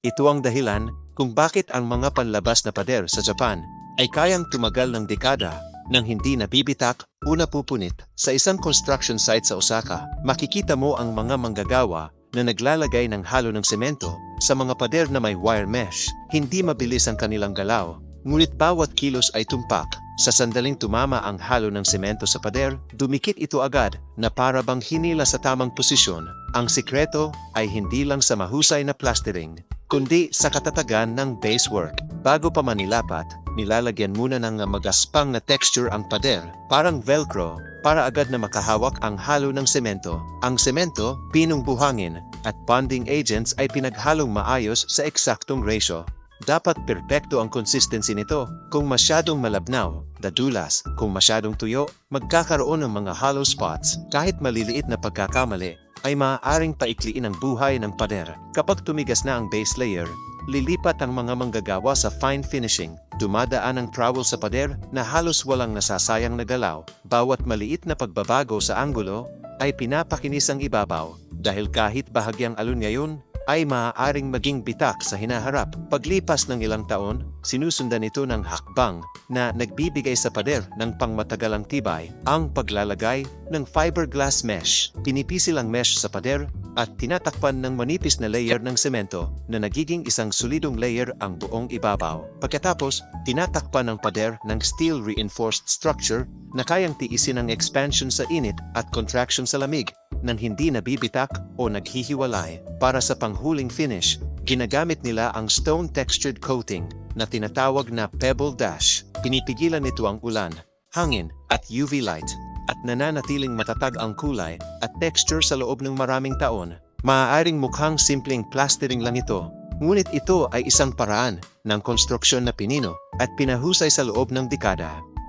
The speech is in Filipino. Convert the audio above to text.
Ito ang dahilan kung bakit ang mga panlabas na pader sa Japan ay kayang tumagal ng dekada nang hindi nabibitak o napupunit. Sa isang construction site sa Osaka, makikita mo ang mga manggagawa na naglalagay ng halo ng semento sa mga pader na may wire mesh. Hindi mabilis ang kanilang galaw, ngunit bawat kilos ay tumpak. Sa sandaling tumama ang halo ng semento sa pader, dumikit ito agad na para bang hinila sa tamang posisyon. Ang sikreto ay hindi lang sa mahusay na plastering, kundi sa katatagan ng basework. Bago pa manilapat, nilalagyan muna ng magaspang na texture ang pader, parang velcro, para agad na makahawak ang halo ng semento. Ang semento, pinong buhangin, at bonding agents ay pinaghalong maayos sa eksaktong ratio. Dapat perpekto ang consistency nito. Kung masyadong malabnaw, dadulas. Kung masyadong tuyo, magkakaroon ng mga hollow spots. Kahit maliliit na pagkakamali, ay maaaring paikliin ang buhay ng pader. Kapag tumigas na ang base layer, lilipat ang mga manggagawa sa fine finishing. Dumadaan ang trowel sa pader na halos walang nasasayang na galaw. Bawat maliit na pagbabago sa anggulo ay pinapakinis ang ibabaw. Dahil kahit bahagyang alon ngayon, ay maaaring maging bitak sa hinaharap. Paglipas ng ilang taon, sinusundan ito ng hakbang na nagbibigay sa pader ng pangmatagalang tibay. Ang paglalagay ng fiberglass mesh. Pinipisil ang mesh sa pader at tinatakpan ng manipis na layer ng semento na nagiging isang solidong layer ang buong ibabaw. Pagkatapos, tinatakpan ng pader ng steel reinforced structure na kayang tiisin ang expansion sa init at contraction sa lamig nang hindi nabibitak o naghihiwalay. Para sa panghuling finish, ginagamit nila ang stone textured coating na tinatawag na pebble dash. Pinipigilan nito ang ulan, hangin at UV light at nananatiling matatag ang kulay at texture sa loob ng maraming taon. Maaaring mukhang simpleng plastering lang ito, ngunit ito ay isang paraan ng konstruksyon na pinino at pinahusay sa loob ng dekada.